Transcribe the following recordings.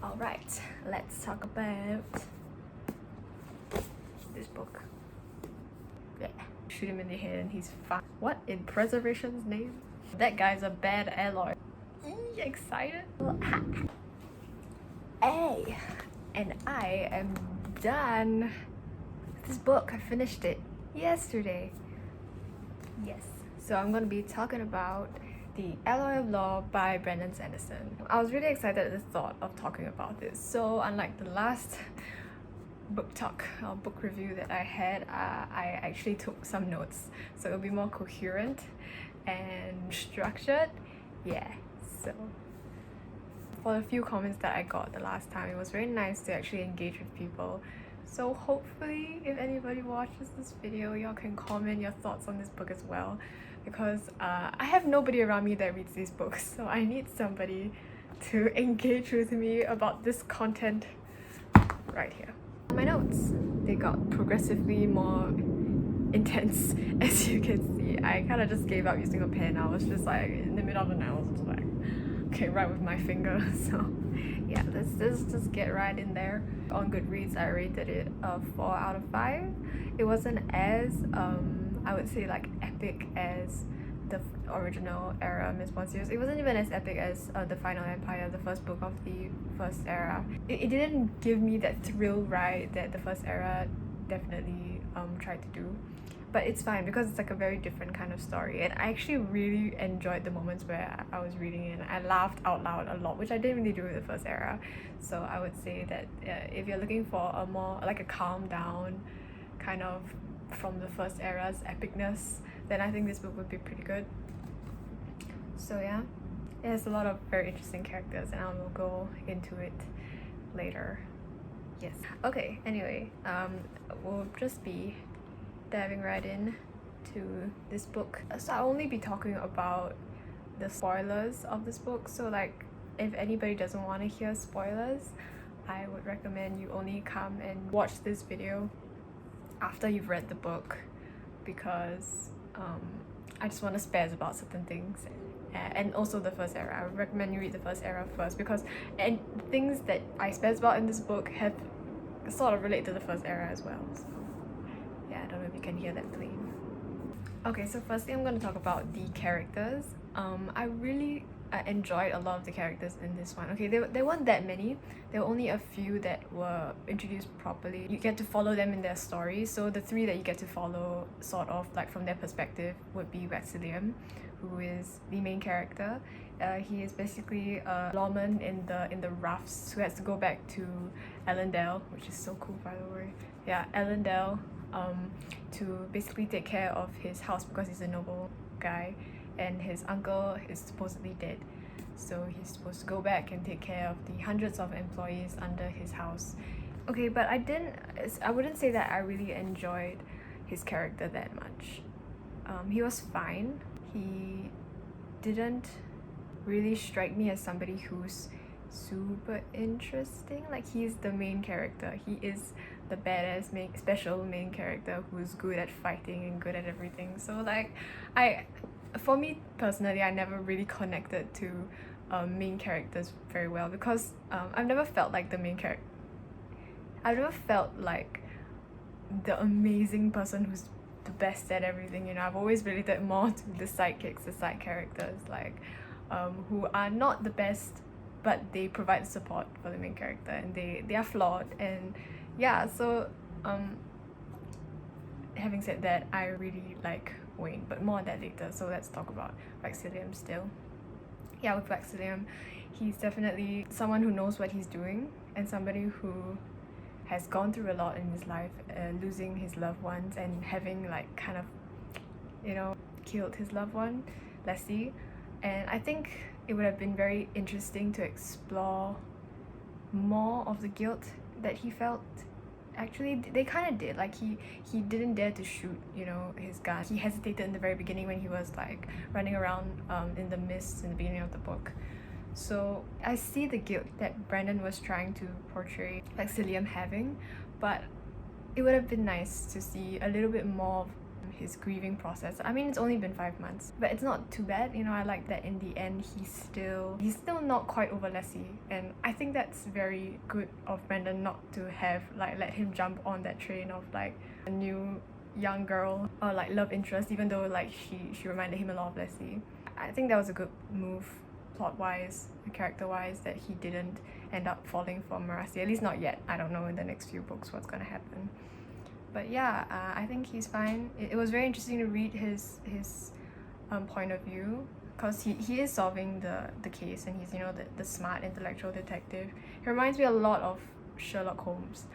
Alright, let's talk about this book. Yeah. Shoot him in the head and he's fine. What in preservation's name? That guy's a bad alloy. Excited? Hey, and I am done with this book. I finished it yesterday. Yes. So I'm gonna be talking about The Alloy of Law by Brandon Sanderson. I was really excited at the thought of talking about this. So unlike the last book talk or book review that I had, I actually took some notes so it'll be more coherent and structured. Yeah, so for the few comments that I got the last time, it was very nice to actually engage with people. So hopefully if anybody watches this video, y'all can comment your thoughts on this book as well, because I have nobody around me that reads these books, so I need somebody to engage with me about this content right here. My notes, they got progressively more intense as you can see. I kind of just gave up using a pen. I was just like, in the middle of the night, I was just like, okay, write with my finger. So yeah, let's just get right in there. On Goodreads, I rated it a 4 out of 5. It wasn't as I would say like epic as the original era Miss Bond series. It wasn't even as epic as The Final Empire, the first book of the first era. It didn't give me that thrill ride that the first era definitely tried to do. But it's fine because it's like a very different kind of story, and I actually really enjoyed the moments where I was reading it and I laughed out loud a lot, which I didn't really do with the first era. So I would say that if you're looking for a more like a calm down kind of from the first era's epicness, then I think this book would be pretty good. So yeah, it has a lot of very interesting characters and I will go into it later. Yes. Okay, anyway, we'll just be diving right in to this book. So I'll only be talking about the spoilers of this book, so like if anybody doesn't want to hear spoilers, I would recommend you only come and watch this video after you've read the book, because I just want to spaz about certain things, and also the first era. I would recommend you read the first era first, because and things that I spaz about in this book have sort of relate to the first era as well. So yeah, I don't know if you can hear that playing. Okay, so firstly I'm going to talk about the characters. I really enjoyed a lot of the characters in this one. Okay, there weren't that many. There were only a few that were introduced properly. You get to follow them in their stories. So the 3 that you get to follow sort of like from their perspective would be Waxilium, who is the main character. He is basically a lawman in the roughs who has to go back to Ellendale, which is so cool by the way. Yeah, Ellendale, to basically take care of his house because he's a noble guy and his uncle is supposedly dead. So he's supposed to go back and take care of the hundreds of employees under his house. Okay, but I wouldn't say that I really enjoyed his character that much. He was fine. He didn't really strike me as somebody who's super interesting. Like, he's the main character. He is the badass special main character who's good at fighting and good at everything. So like, for me personally, I never really connected to main characters very well, because I've never felt like the main character. I've never felt like the amazing person who's the best at everything, you know. I've always related more to the sidekicks, the side characters, like who are not the best, but they provide support for the main character, and they are flawed. And yeah, so having said that, I really like Wayne, but more on that later. So let's talk about Waxilium still. Yeah, with Waxilium, he's definitely someone who knows what he's doing, and somebody who has gone through a lot in his life, losing his loved ones and having like kind of, you know, killed his loved one, Leslie. And I think it would have been very interesting to explore more of the guilt that he felt. Actually, they kind of did. Like, he didn't dare to shoot, you know, his gun. He hesitated in the very beginning when he was like running around in the mist in the beginning of the book. So I see the guilt that Brandon was trying to portray Waxilium having, but it would have been nice to see a little bit more of his grieving process. I mean, it's only been 5 months, but it's not too bad. You know, I like that in the end he's still not quite over Leslie, and I think that's very good of Brendan not to have like let him jump on that train of like a new young girl or like love interest, even though like she reminded him a lot of Leslie. I think that was a good move plot wise, character wise, that he didn't end up falling for Marasi, at least not yet. I don't know in the next few books what's gonna happen. But yeah, I think he's fine. It was very interesting to read his point of view, because he is solving the case, and he's, you know, the smart intellectual detective. He reminds me a lot of Sherlock Holmes,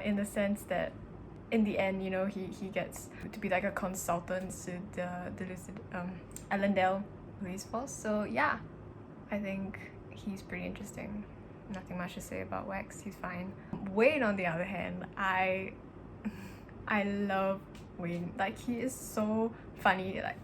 in the sense that in the end, you know, he gets to be like a consultant to the Allendale police force. So yeah, I think he's pretty interesting. Nothing much to say about Wax, he's fine. Wayne, on the other hand, I love Wayne. Like, he is so funny. Like,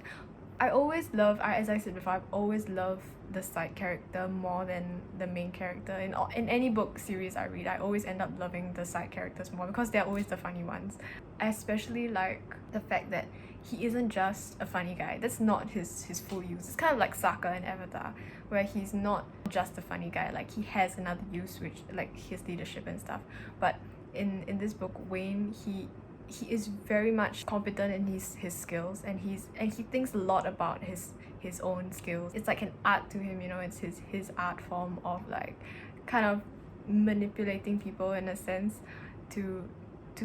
as I said before, I've always loved the side character more than the main character. In any book series I read, I always end up loving the side characters more because they're always the funny ones. I especially like the fact that he isn't just a funny guy. That's not his full use. It's kind of like Sokka in Avatar, where he's not just a funny guy. Like, he has another use, which like his leadership and stuff. But in this book, Wayne, he is very much competent in his skills, and he thinks a lot about his own skills. It's like an art to him, you know. It's his art form of like kind of manipulating people in a sense to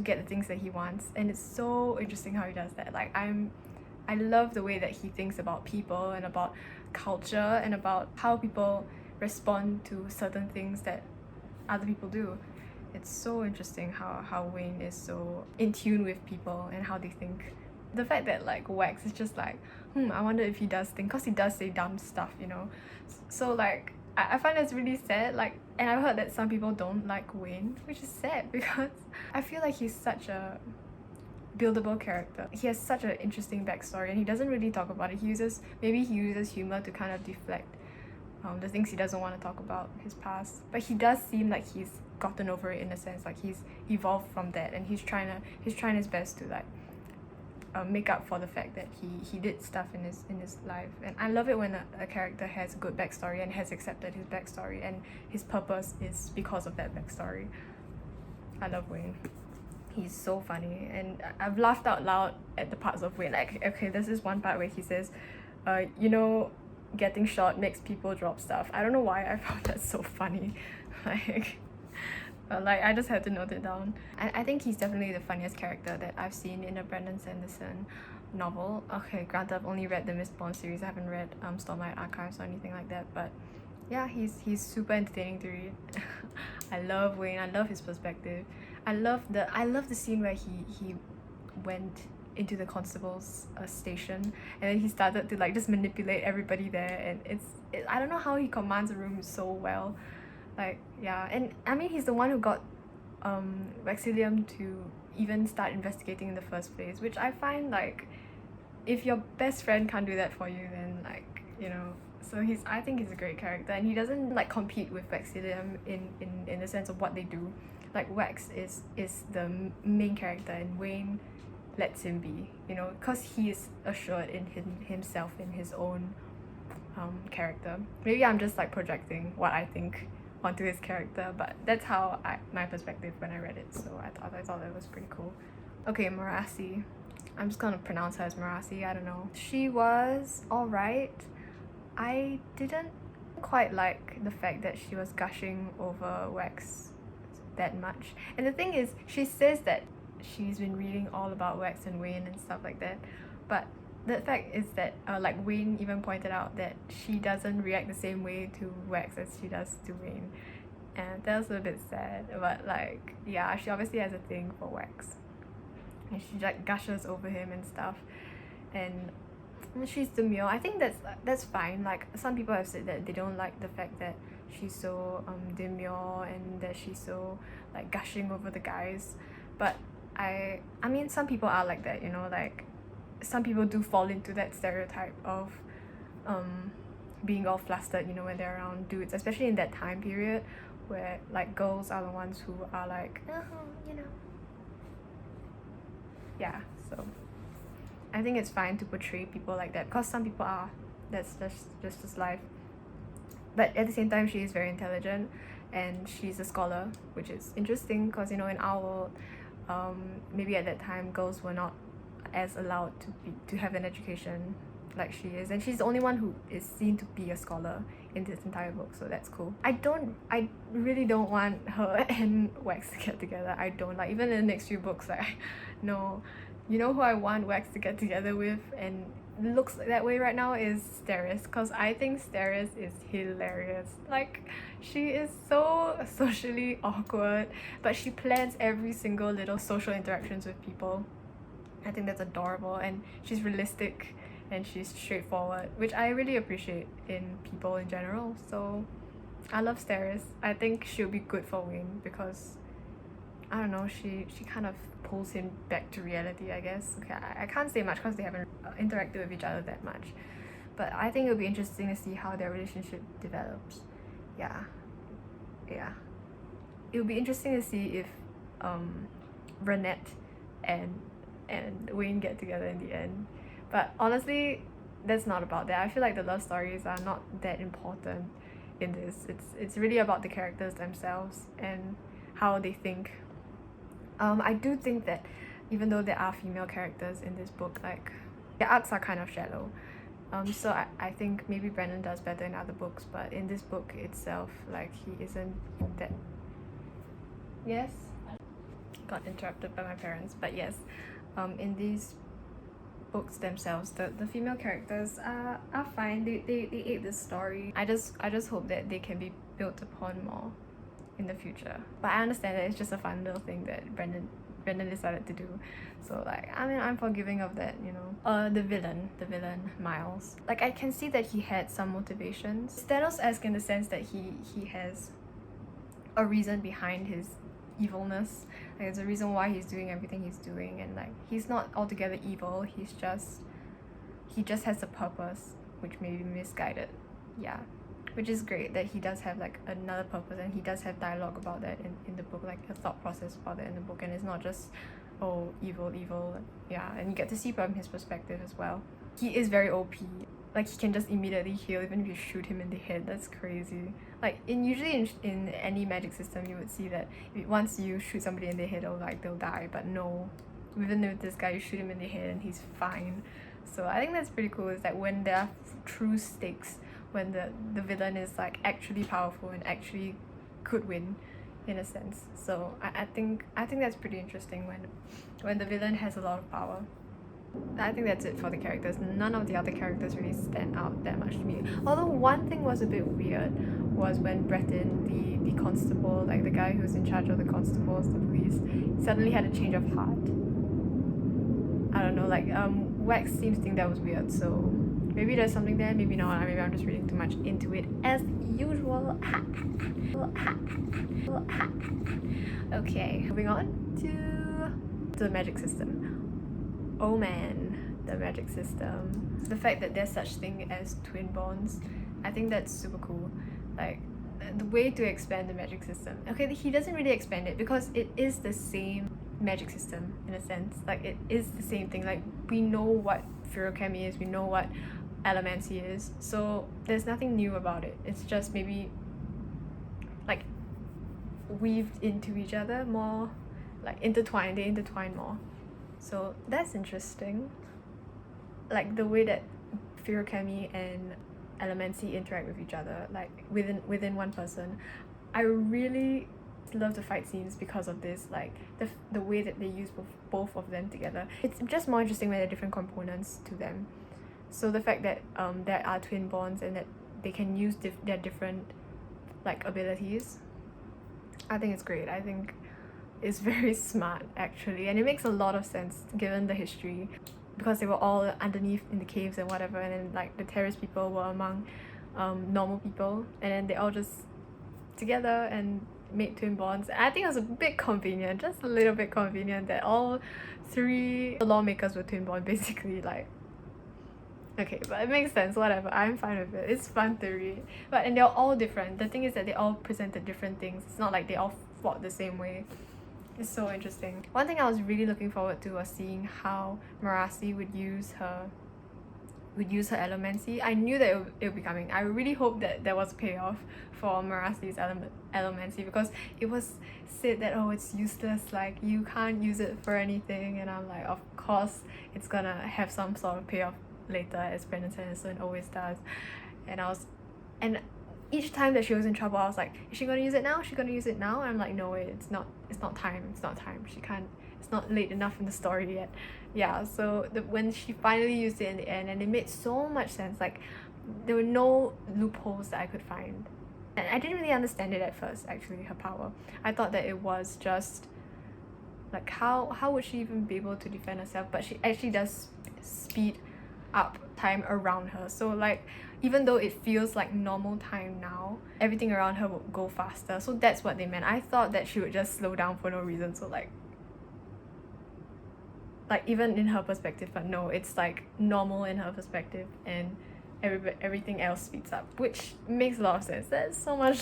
get the things that he wants. And it's so interesting how he does that. Like, I love the way that he thinks about people and about culture and about how people respond to certain things that other people do. It's so interesting how Wayne is so in tune with people and how they think. The fact that like Wax is just like, I wonder if he does think, because he does say dumb stuff, you know. So like, I find that's really sad. Like, and I've heard that some people don't like Wayne, which is sad because I feel like he's such a buildable character. He has such an interesting backstory, and he doesn't really talk about it. Maybe he uses humor to kind of deflect the things he doesn't want to talk about, his past. But he does seem like he's gotten over it in a sense. Like, he's evolved from that, and he's trying his best to like make up for the fact that he did stuff in his life. And I love it when a character has a good backstory and has accepted his backstory, and his purpose is because of that backstory. I love Wayne. He's so funny, and I've laughed out loud at the parts of Wayne. Like, okay, there's this one part where he says, you know, getting shot makes people drop stuff. I don't know why I found that so funny. Like, I just had to note it down. I think he's definitely the funniest character that I've seen in a Brandon Sanderson novel. Okay, granted, I've only read the Mistborn series. I haven't read Stormlight Archives or anything like that, but yeah, he's super entertaining to read. I love Wayne. I love his perspective. I love the scene where he went into the constable's station, and then he started to like just manipulate everybody there, and I don't know how he commands a room so well. Like, yeah, and I mean, he's the one who got Vexillium to even start investigating in the first place, which I find, like, if your best friend can't do that for you, then, like, you know. So I think he's a great character, and he doesn't like compete with Vexillium in the sense of what they do. Like, Wax is the main character, and Wayne lets him be, you know, because he is assured in himself, in his own character. Maybe I'm just like projecting what I think onto his character, but that's how my perspective when I read it. So I thought that was pretty cool. Okay, Marasi. I'm just gonna pronounce her as Marasi. I don't know. She was alright. I didn't quite like the fact that she was gushing over Wax that much. And the thing is, she says that she's been reading all about Wax and Wayne and stuff like that, but the fact is that like Wayne even pointed out that she doesn't react the same way to Wax as she does to Wayne, and that was a bit sad. But like, yeah, she obviously has a thing for Wax, and she like gushes over him and stuff, and she's demure. I think that's fine. Like, some people have said that they don't like the fact that she's so demure and that she's so like gushing over the guys, but I mean, some people are like that, you know. Like, some people do fall into that stereotype of being all flustered, you know, when they're around dudes, especially in that time period where like girls are the ones who are like, you know, yeah. So I think it's fine to portray people like that because some people are. That's just life. But at the same time, she is very intelligent and she's a scholar, which is interesting because, you know, in our world, maybe at that time girls were not as allowed to have an education like she is, and she's the only one who is seen to be a scholar in this entire book, so that's cool. I really don't want her and Wax to get together. I don't, like, even in the next few books, like, no. You know who I want Wax to get together with and looks that way right now is Steris, because I think Steris is hilarious. Like, she is so socially awkward, but she plans every single little social interactions with people. I think that's adorable, and she's realistic and she's straightforward, which I really appreciate in people in general. So I love Steris. I think she'll be good for Wayne because, I don't know, she kind of pulls him back to reality, I guess. Okay, I can't say much because they haven't interacted with each other that much, but I think it'll be interesting to see how their relationship develops. Yeah, it'll be interesting to see if Ranette and Wayne get together in the end. But honestly, that's not about that. I feel like the love stories are not that important in this. It's really about the characters themselves and how they think. I do think that even though there are female characters in this book, like, their arcs are kind of shallow. So I think maybe Brennan does better in other books, but in this book itself, like, he isn't that. Yes? Got interrupted by my parents, but yes, in these books themselves, the female characters are fine. They aid the story. I just hope that they can be built upon more in the future. But I understand that it's just a fun little thing that Brendan decided to do. So, like, I mean, I'm forgiving of that, you know. The villain, Miles. Like, I can see that he had some motivations. Thanos-esque in the sense that he has a reason behind his evilness. Like, there's a reason why he's doing everything he's doing, and, like, he's not altogether evil. He just has a purpose, which may be misguided. Yeah, which is great that he does have, like, another purpose, and he does have dialogue about that in the book, like a thought process about that in the book, and it's not just, oh, evil. Yeah, and you get to see from his perspective as well. He is very OP. Like, he can just immediately heal even if you shoot him in the head. That's crazy. Like, usually in any magic system, you would see that once you shoot somebody in the head, they'll die. But no, even with this guy, you shoot him in the head and he's fine. So I think that's pretty cool. Is that when there are true stakes, when the villain is, like, actually powerful and actually could win, in a sense. So I think that's pretty interesting when the villain has a lot of power. I think that's it for the characters. None of the other characters really stand out that much to me. Although one thing was a bit weird was when Breton, the constable, like the guy who's in charge of the constables, the police, suddenly had a change of heart. I don't know, like, Wax seems to think that was weird, so maybe there's something there, maybe not. Maybe I'm just reading too much into it as usual. Okay, moving on to the magic system. Oh man, the magic system. The fact that there's such thing as twin bonds, I think that's super cool. Like, the way to expand the magic system. Okay, he doesn't really expand it because it is the same magic system in a sense. Like, it is the same thing. Like, we know what feruchemy is, we know what Elemency is, so there's nothing new about it. It's just maybe, like, weaved into each other more, like, they intertwine more. So that's interesting. Like, the way that feruchemy and Elemency interact with each other, like, within one person. I really love the fight scenes because of this, like, the way that they use both of them together. It's just more interesting when there are different components to them. So the fact that there are twin bonds and that they can use their different, like, abilities, I think it's great. I think it's very smart, actually, and it makes a lot of sense given the history, because they were all underneath in the caves and whatever, and then, like, the terrorist people were among normal people, and then they all just together and made twin bonds. And I think it was a bit convenient, just a little bit convenient, that all three lawmakers were twin bond, basically. Like, okay, but it makes sense, whatever, I'm fine with it. It's fun to read. But, and they're all different. The thing is that they all presented different things. It's not like they all fought the same way. It's so interesting. One thing I was really looking forward to was seeing how Marasi would use her elemency. I knew that it would be coming. I really hope that there was a payoff for Marasi's elemency, because it was said that, oh, it's useless, like you can't use it for anything, and I'm like, of course it's gonna have some sort of payoff later, as Brandon Sanderson always does. And each time that she was in trouble, I was like, is she gonna use it now? Is she gonna use it now? And I'm like, no, it's not time. She can't, it's not late enough in the story yet. Yeah, so when she finally used it in the end, and it made so much sense, like there were no loopholes that I could find. And I didn't really understand it at first, actually, her power. I thought that it was just like, how would she even be able to defend herself? But she actually does speed up time around her. So like, even though it feels like normal time now, everything around her will go faster. So that's what they meant. I thought that she would just slow down for no reason. So like even in her perspective, but no, it's like normal in her perspective, and everything else speeds up, which makes a lot of sense.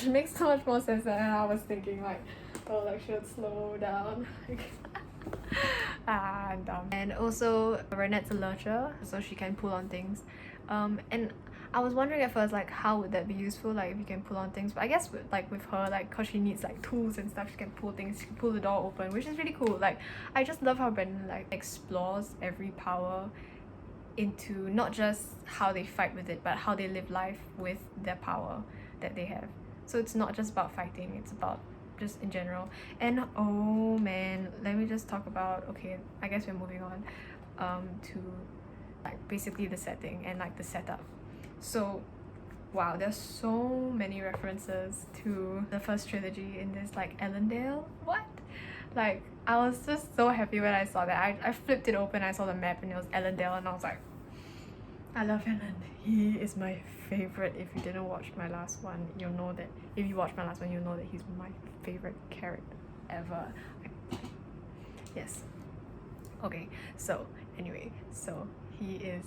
Makes so much more sense than I was thinking, like, oh, like, should slow down. I'm dumb. And also Ranette's a lurcher, so she can pull on things, and I was wondering at first, like, how would that be useful, like if you can pull on things. But I guess with her, like, cause she needs like tools and stuff, she can pull things, she can pull the door open, which is really cool. Like, I just love how Brandon like explores every power into not just how they fight with it, but how they live life with their power that they have. So it's not just about fighting, it's about just in general. And oh man, let me just talk about, okay, I guess we're moving on to like basically the setting and like the setup. So wow, there's so many references to the first trilogy in this, like Ellendale. What? Like, I was just so happy when I saw that. I flipped it open, I saw the map, and it was Ellendale, and I was like, I love Ellen. He is my favorite. If you didn't watch my last one, you'll know that. If you watch my last one, you'll know that he's my favorite character ever. Yes. Okay, so anyway, so he is,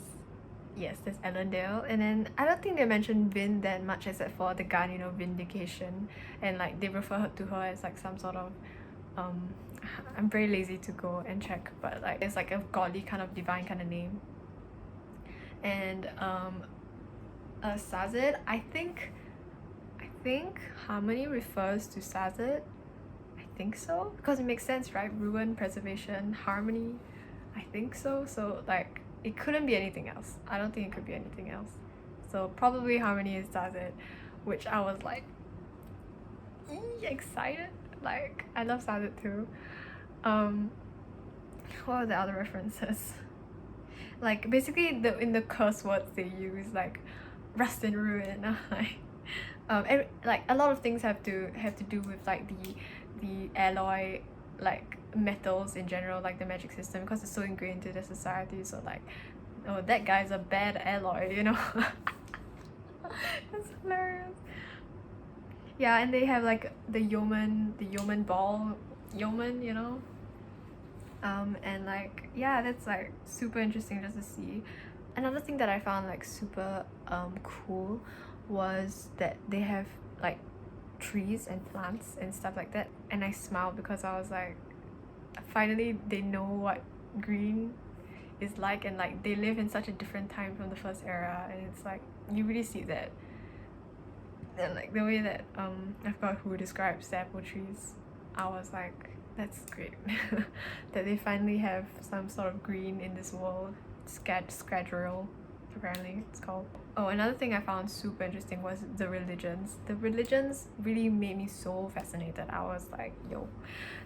yes, there's Ellendale, and then I don't think they mentioned Vin that much except for the gun, you know, Vindication, and like they refer to her as like some sort of I'm very lazy to go and check, but like it's like a godly kind of divine kind of name. And Sazed, I think Harmony refers to Sazed. I think so, because it makes sense, right? Ruin, preservation, harmony. I think so. So like, it couldn't be anything else. I don't think it could be anything else. So probably Harmony is Sazed, which I was like excited. Like, I love Sazed too. What are the other references? Like basically in the curse words they use, like rust and ruin, like a lot of things have to do with like the alloy, like metals in general, like the magic system, because it's so ingrained into the society. So like, oh, that guy's a bad alloy, you know. That's hilarious. Yeah, and they have like the yeoman ball, you know. And like, yeah, that's like super interesting just to see. Another thing that I found like super cool was that they have like trees and plants and stuff like that, and I smiled because I was like, finally they know what green is like, and like they live in such a different time from the first era, and it's like you really see that. And like the way that I forgot who describes the apple trees, I was like, that's great. That they finally have some sort of green in this world. Scadrial, apparently it's called. Oh, another thing I found super interesting was the religions. The religions really made me so fascinated. I was like, yo.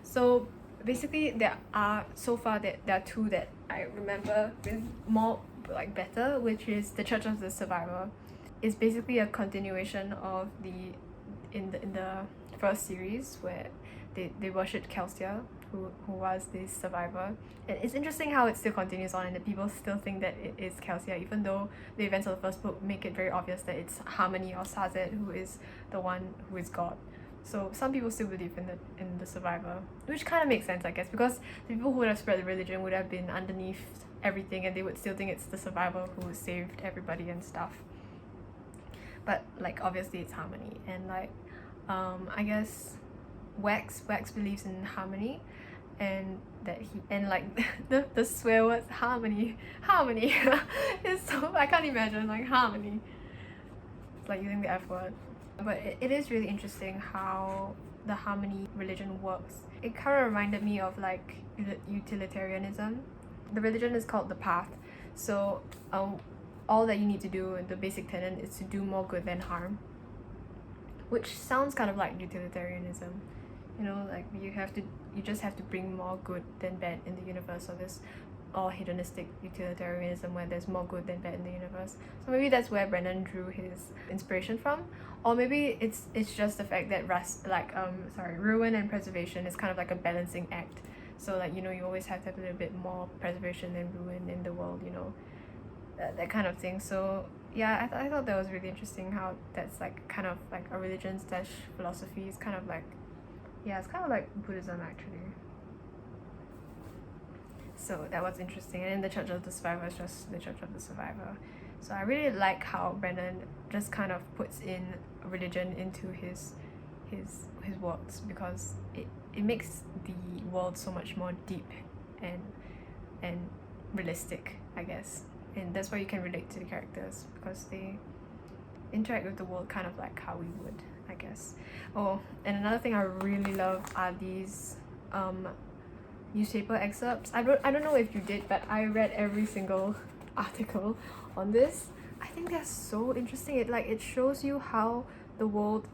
So basically there are two that I remember more like better, which is the Church of the Survivor. It's basically a continuation of in the first series where they worshipped Kelsia, who was the survivor. And it's interesting how it still continues on and that people still think that it is Kelsia, even though the events of the first book make it very obvious that it's Harmony or Sazed who is the one who is God. So some people still believe in the survivor, which kind of makes sense, I guess, because the people who would have spread the religion would have been underneath everything, and they would still think it's the survivor who saved everybody and stuff. But like, obviously it's Harmony, and like I guess Wax believes in Harmony, and that he and like the swear words harmony is so, I can't imagine like harmony. It's like using the F word. But it is really interesting how the harmony religion works. It kind of reminded me of like utilitarianism. The religion is called the path, so all that you need to do, the basic tenet, is to do more good than harm, which sounds kind of like utilitarianism. You know, like you just have to bring more good than bad in the universe, or this or hedonistic utilitarianism where there's more good than bad in the universe. So maybe that's where Brennan drew his inspiration from, or maybe it's just the fact that ruin and preservation is kind of like a balancing act. So like, you know, you always have to have a little bit more preservation than ruin in the world, you know, that kind of thing. So yeah, I thought that was really interesting how that's like kind of like a religion / philosophy. It's kind of like, yeah, it's kind of like Buddhism actually. So that was interesting. And then the Church of the Survivor is just the Church of the Survivor. So I really like how Brennan just kind of puts in religion into his works, because it makes the world so much more deep and realistic, I guess. And that's why you can relate to the characters, because they interact with the world kind of like how we would, I guess. Oh, and another thing I really love are these newspaper excerpts. I don't know if you did, but I read every single article on this. I think they're so interesting. It shows you how the world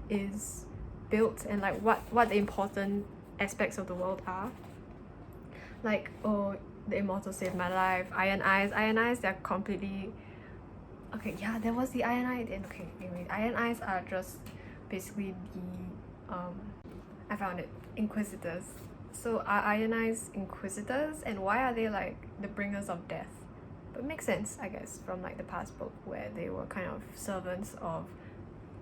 is built, and like what the important aspects of the world are. Like, oh, the immortal saved my life. Ironeyes, they're completely okay. Yeah, there was the Ironeyes. And okay, anyway, Ironeyes are just basically the I found it, Inquisitors. So are Ironeyes Inquisitors, and why are they like the bringers of death? But it makes sense, I guess, from like the past book where they were kind of servants of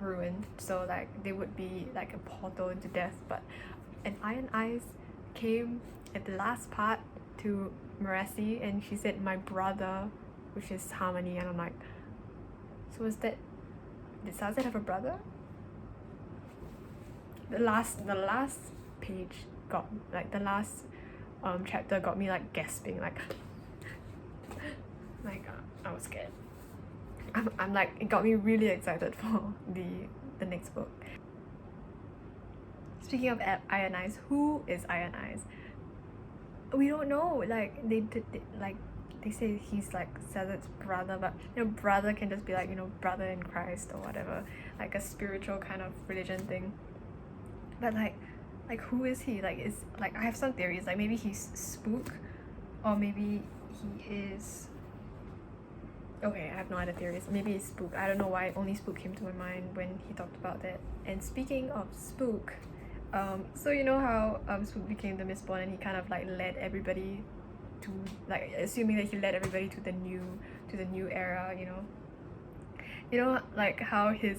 ruin. So like they would be like a portal into death. But an Ironeyes came at the last part to Marasi, and she said, "My brother," which is Harmony, and I'm like, so is that, did Sazed have a brother? The last page got like the last chapter got me like gasping, like I was scared. I'm like, it got me really excited for the next book. Speaking of Ironeyes, who is Ironeyes? We don't know. Like they say he's like Sazed's brother, but you know, brother can just be like, you know, brother in Christ or whatever, like a spiritual kind of religion thing. But like who is he? Like, is like, I have some theories, like maybe he's Spook, or maybe he is, okay, I have no other theories. Maybe it's Spook. I don't know why only Spook came to my mind when he talked about that. And speaking of Spook, so you know how Spook became the Mistborn, and he kind of like led everybody to, like, assuming that he led everybody to the new era, you know, like how his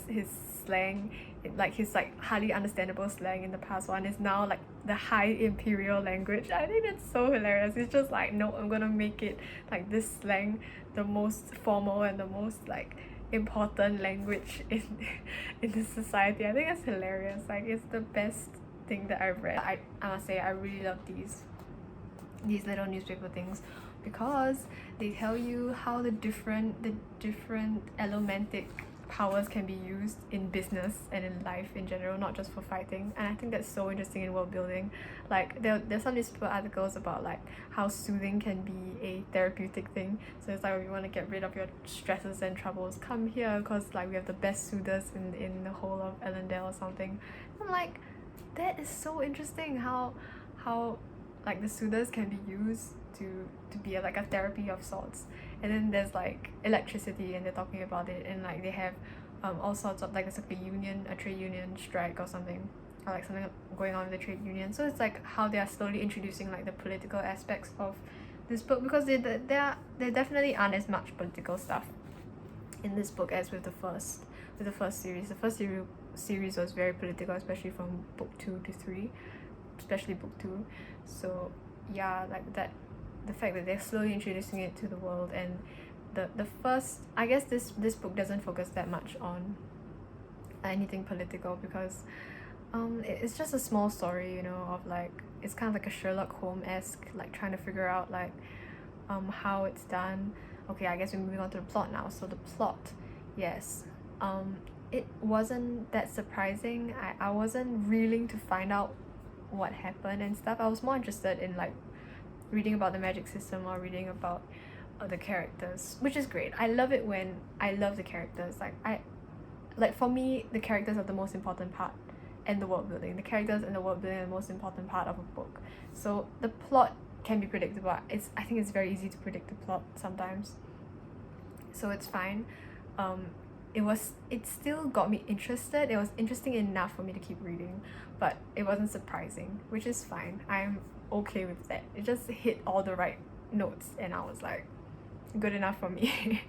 slang, like his like hardly understandable slang in the past one is now like the high imperial language. I think that's so hilarious. It's just like, no, I'm gonna make it like this slang the most formal and the most like important language in this society. I think it's hilarious. Like, it's the best thing that I've read. I must say, I really love these little newspaper things, because they tell you how the different elementic powers can be used in business and in life in general, not just for fighting. And I think that's so interesting in world building. Like, there's some newspaper articles about like how soothing can be a therapeutic thing. So it's like, if you want to get rid of your stresses and troubles, come here, because like we have the best soothers in the whole of Ellendale or something. I'm like, that is so interesting how like the soothers can be used to be like a therapy of sorts. And then there's like electricity, and they're talking about it, and like they have all sorts of, like, it's like a trade union strike or something, or like something going on with the trade union. So it's like how they are slowly introducing like the political aspects of this book, because there definitely aren't as much political stuff in this book as with the first series. The first series was very political, especially from book 2 to 3, especially book 2. So yeah, like that, the fact that they're slowly introducing it to the world. And the first, I guess this book doesn't focus that much on anything political, because It's just a small story, you know, of like, it's kind of like a Sherlock Holmes-esque, like trying to figure out like how it's done. Okay, I guess we're moving on to the plot now. So the plot, yes, it wasn't that surprising. I wasn't reeling to find out what happened and stuff. I was more interested in like reading about the magic system or reading about the characters, which is great. I love it when I love the characters. Like for me, the characters are the most important part, and the world building. The characters and the world building are the most important part of a book. So the plot can be predictable. I think it's very easy to predict the plot sometimes, so it's fine. It still got me interested. It was interesting enough for me to keep reading, but it wasn't surprising, which is fine. I'm okay with that. It just hit all the right notes and I was like, good enough for me.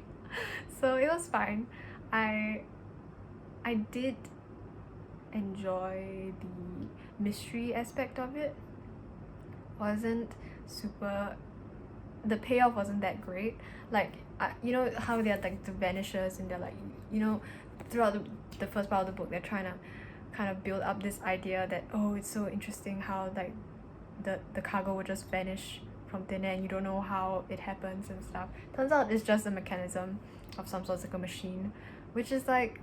So it was fine. I did enjoy the mystery aspect of it. Wasn't super, the payoff wasn't that great. Like you know how they're like the vanishers, and they're like, you know, throughout the first part of the book they're trying to kind of build up this idea that, oh, it's so interesting how like the cargo will just vanish from thin air and you don't know how it happens and stuff. Turns out it's just a mechanism of some sort, like a machine, which is like,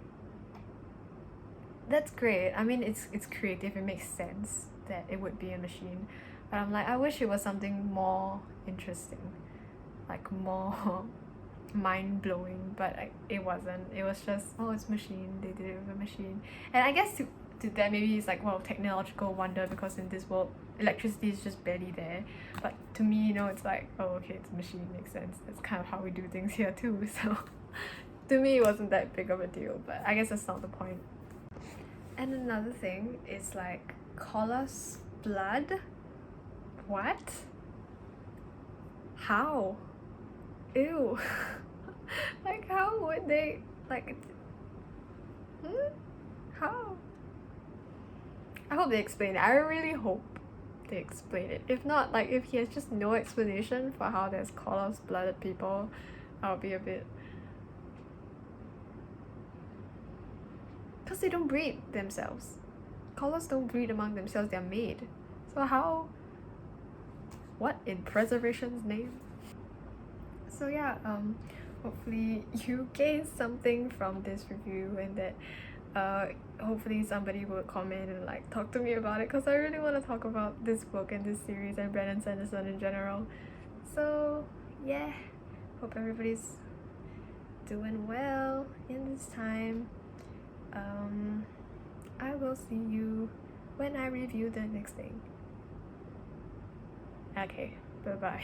that's great. I mean, it's creative, it makes sense that it would be a machine, but I'm like, I wish it was something more interesting, like more mind-blowing, but like, it wasn't. It was just, oh, it's machine, they did it with a machine. And I guess to that, maybe it's like, well, technological wonder, because in this world electricity is just barely there. But to me, you know, it's like, oh, okay, it's a machine, makes sense. That's kind of how we do things here too. So to me it wasn't that big of a deal, but I guess that's not the point. And another thing is like, Kola's blood? What? How? Ew. Like, how would they, like, how? I hope they explain it. I really hope they explain it. If not, like, if he has just no explanation for how there's Kola's blooded people, I'll be a bit, because they don't breed themselves. Koalas don't breed among themselves, they're made. So how? What in preservation's name? So yeah, hopefully you gained something from this review, and that hopefully somebody will comment and like talk to me about it, because I really want to talk about this book and this series and Brandon Sanderson in general. So yeah, hope everybody's doing well in this time. I will see you when I review the next thing. Okay, bye bye.